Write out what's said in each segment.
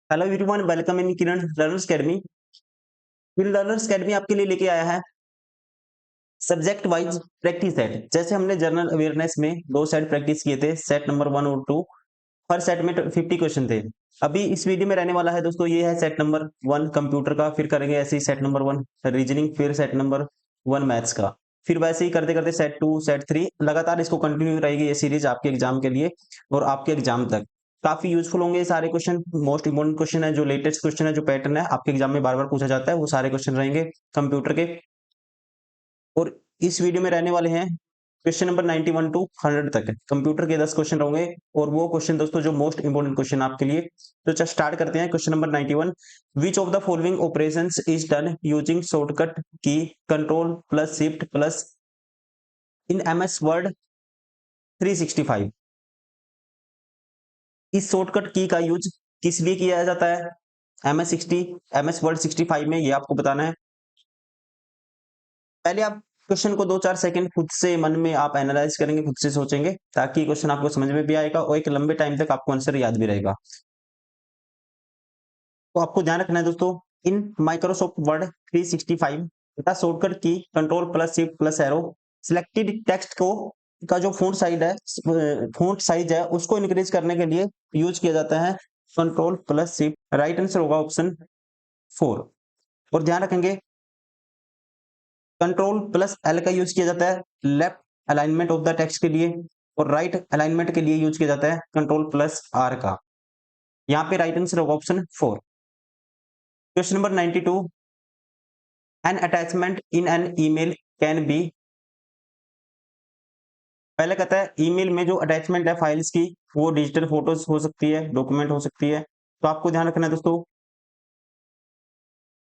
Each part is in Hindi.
Hello everyone, welcome in Kiran learners academy. Kiran learners academy आपके लिए लेके आया है सब्जेक्ट वाइज प्रैक्टिस सेट। जैसे हमने जनरल अवेयरनेस में दो सेट प्रैक्टिस किए थे, सेट नंबर 1 और 2। हर सेट में 50 क्वेश्चन थे। अभी इस वीडियो में रहने वाला है दोस्तों, ये है सेट नंबर 1 कंप्यूटर का, फिर करेंगे ऐसे ही सेट नंबर 1 रीजनिंग, फिर सेट नंबर 1 मैथ्स का, फिर वैसे ही करते करते सेट 2 सेट 3 लगातार इसको कंटिन्यू रहेगी ये सीरीज आपके एग्जाम के लिए और आपके एग्जाम तक। काफी यूजफुल होंगे ये सारे क्वेश्चन। मोस्ट इंपोर्टेंट क्वेश्चन है, जो लेटेस्ट क्वेश्चन है, जो पैटर्न है आपके एग्जाम में बार बार पूछा जाता है, वो सारे क्वेश्चन रहेंगे कंप्यूटर के। और इस वीडियो में रहने वाले हैं क्वेश्चन नंबर 91 टू 100 तक कंप्यूटर के 10 क्वेश्चन होंगे। और वो क्वेश्चन दोस्तों जो मोस्ट इंपोर्टेंट क्वेश्चन आपके लिए। तो चल स्टार्ट करते हैं question number 91। Which of the following operations is done using shortcut की control plus shift plus N MS Word 365? इस शॉर्टकट की का यूज किस लिए किया जाता है एमएस वर्ड 65 में, ये आपको बताना है। पहले आप क्वेश्चन को 2-4 सेकंड खुद से मन में आप एनालाइज करेंगे, खुद से सोचेंगे, ताकि क्वेश्चन आपको समझ में भी आएगा और एक लंबे टाइम तक आपको आंसर याद भी रहेगा। तो आपको ध्यान रखना है दोस्तों, इन माइक्रोसॉफ्ट वर्ड 365 का शॉर्टकट की control plus shift plus arrow selected text को का जो फॉन्ट साइज है उसको इंक्रीज करने के लिए यूज किया जाता है control plus shift. Right answer होगा ऑप्शन 4। और ध्यान रखेंगे कंट्रोल प्लस एल का यूज किया जाता है left alignment of the text के लिए, और राइट अलाइनमेंट के लिए यूज किया जाता है कंट्रोल प्लस आर का। यहाँ पे राइट आंसर होगा option 4। Question number 92। N attachment in an email can be. पहले कहता है ईमेल में जो अटैचमेंट है फाइल्स की, वो डिजिटल फोटोज हो सकती है, डॉक्यूमेंट हो सकती है। तो आपको ध्यान रखना है दोस्तों,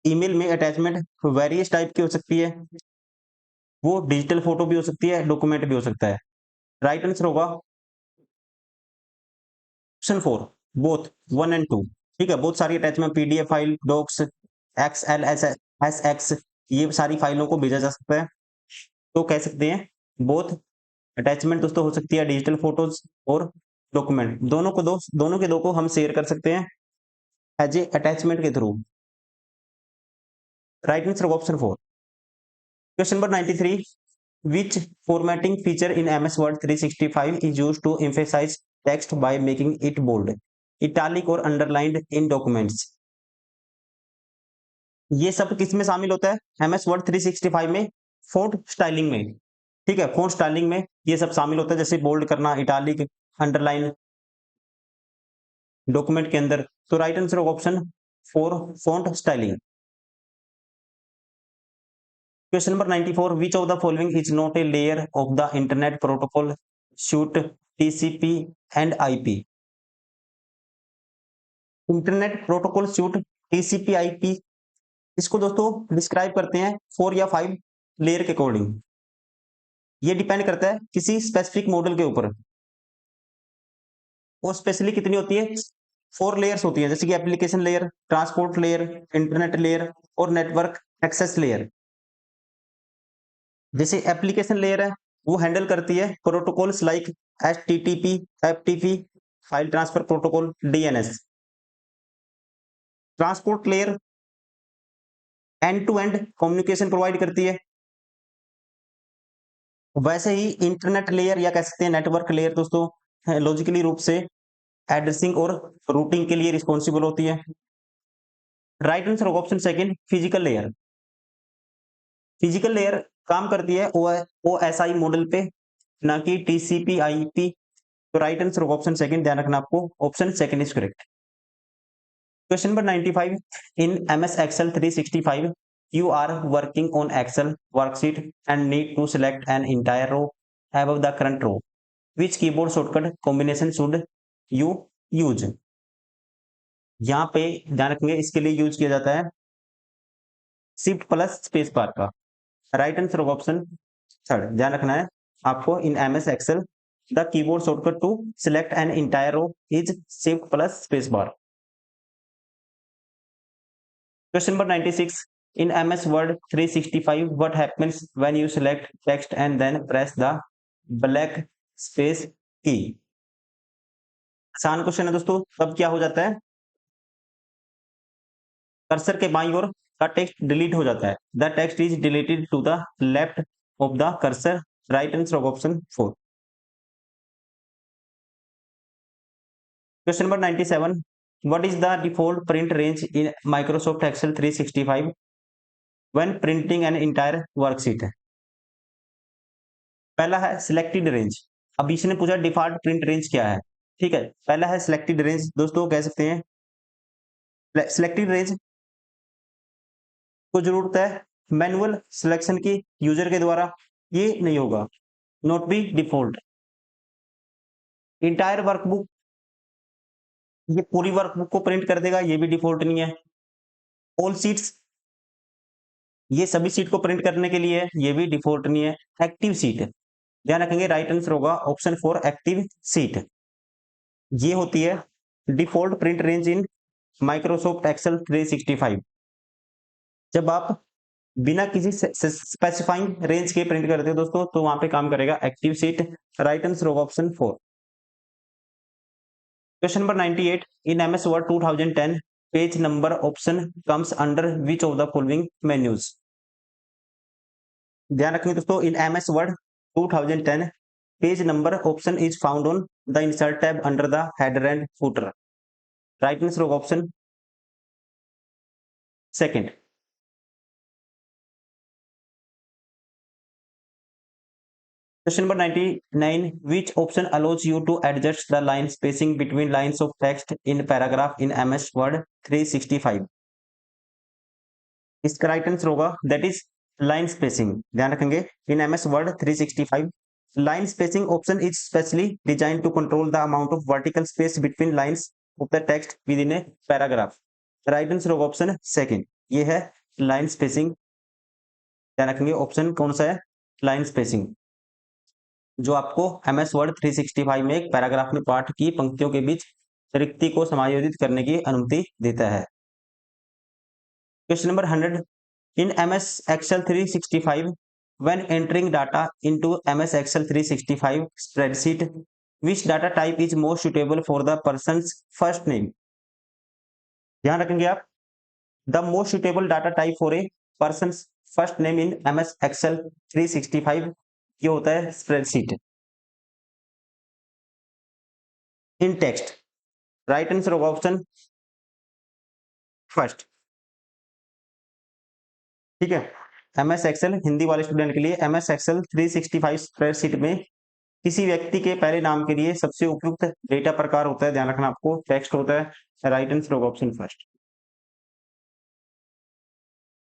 ईमेल में अटैचमेंट वेरियस टाइप की हो सकती है, वो डिजिटल फोटो भी हो सकती है, डॉक्यूमेंट भी हो सकता है। राइट आंसर होगा ऑप्शन 4, बोथ 1 और 2। ठीक है, बहुत सारी attachment PDF file, docs, XL, SX, ये सारी फाइलों को भेजा जा सकता है। तो कह सकते हैं बोथ अटैचमेंट दोस्तों हो सकती है डिजिटल फोटोज और डॉक्यूमेंट, दोनों के दो को हम शेयर कर सकते हैं एज ए अटैचमेंट के थ्रू। Right answer option 4। Question number 93। Which formatting feature in MS Word 365 is used to emphasise text by making it bold, italic और अंडरलाइंड इन डॉक्यूमेंट्स? ये सब किस में शामिल होता है एमएस वर्ड 365 में? फोंट स्टाइलिंग में। ठीक है, फोंट स्टाइलिंग में ये सब शामिल होता है, जैसे बोल्ड करना, इटालिक, अंडरलाइन डॉक्यूमेंट के अंदर। तो right answer option 4, font styling. Question number 94। Which of the following is not a layer of the internet protocol suit TCP and IP? Internet protocol suit TCP IP, इसको दोस्तों डिस्क्राइब करते हैं 4 या 5 लेयर के अकॉर्डिंग। ये डिपेंड करता है किसी स्पेसिफिक मॉडल के ऊपर। वो स्पेशली कितनी होती है? 4 लेयर्स होती है, जैसे कि application layer, transport layer, internet layer और नेटवर्क एक्सेस लेयर। जैसे एप्लीकेशन लेयर है, वो हैंडल करती है protocols like HTTP, FTP, file transfer protocol, DNS. Transport layer end to end communication provide करती है। वैसे ही इंटरनेट लेयर या कह सकते हैं नेटवर्क लेयर दोस्तों लॉजिकली रूप से एड्रेसिंग और रूटिंग के लिए रिस्पॉन्सिबल होती है। राइट आंसर होगा option second, physical layer. Physical layer काम करती है ओएसआई मॉडल पे, ना कि टीसीपी आईपी। तो राइट आंसर होगा ऑप्शन सेकंड, ध्यान रखना आपको, option second is correct. Question number 95। In MS Excel 365 you are working on excel worksheet and need to select an entire row above the current row, which keyboard shortcut combination should you use? यहाँ पे ध्यान रखेंगे, इसके लिए यूज किया जाता है शिफ्ट प्लस स्पेस बार का। Right answer of option third, ध्यान रखना है आपको, in MS Excel the keyboard shortcut to select an entire row is shift plus space bar. Question number 96। in ms word 365 what happens when you select text and then press the black space key? आसान क्वेश्चन है दोस्तों, तब क्या हो जाता है? कर्सर के बाईं ओर का टेक्स्ट डिलीट हो जाता है। The text is deleted to the left of the cursor, right answer of option 4। Question number 97, what is the default print range in Microsoft Excel 365 when printing an entire worksheet? पहला है सिलेक्टेड रेंज। अब इसने पूछा डिफॉल्ट प्रिंट रेंज क्या है। ठीक है, पहला है सिलेक्टेड रेंज, दोस्तों कह सकते हैं सिलेक्टेड रेंज को जरूरत है मैनुअल सिलेक्शन की यूजर के द्वारा, ये नहीं होगा, not be default. Entire workbook, ये पूरी वर्कबुक को प्रिंट कर देगा, ये भी डिफॉल्ट नहीं है। ऑल सीट्स, ये सभी सीट को प्रिंट करने के लिए है, ये भी डिफॉल्ट नहीं है। एक्टिव सीट, ध्यान रखेंगे राइट आंसर होगा ऑप्शन 4 एक्टिव सीट। ये होती है default print range in Microsoft Excel 365। जब आप बिना किसी स्पेसिफाइंग रेंज के प्रिंट करते हो दोस्तों, तो वहां पे काम करेगा एक्टिव सीट, राइट आंसर होगा option 4। Question number 98, in MS word 2010 page number option comes under which of the following menus? ध्यान रखेंगे दोस्तों, इन MS word 2010 page number option is found on the insert tab under the header and footer, right answer होगा option second. Question number 99, which option allows you to adjust the line spacing between lines of text in paragraph in MS Word 365? इसका राइट आंसर होगा दैट इज लाइन स्पेसिंग। ध्यान रखेंगे in MS Word 365 line spacing option is specially design to control the amount of vertical space between lines of the text within a paragraph, right answer होगा ऑप्शन सेकंड, ये है लाइन स्पेसिंग। ध्यान रखेंगे ऑप्शन कौन सा है, लाइन स्पेसिंग, जो आपको MS वर्ड 365 में एक पैराग्राफ में पाठ की पंक्तियों के बीच रिक्ति को समायोजित करने की अनुमति देता है। Question number 100, in MS Excel 365 when entering data into MS Excel 365 spreadsheet, which data type is more suitable for the person's first name? ध्यान रखेंगे आप, the most suitable data type for a person's first name in MS Excel 365 ये होता है स्प्रेडशीट। इन टेक्स्ट, राइट आंसर होगा ऑप्शन फर्स्ट। ठीक है, MS एक्सेल हिंदी वाले स्टूडेंट के लिए MS एक्सेल 365 स्प्रेडशीट में किसी व्यक्ति के पहले नाम के लिए सबसे उपयुक्त डेटा प्रकार होता है, ध्यान रखना आपको, टेक्स्ट होता है, राइट आंसर होगा ऑप्शन फर्स्ट।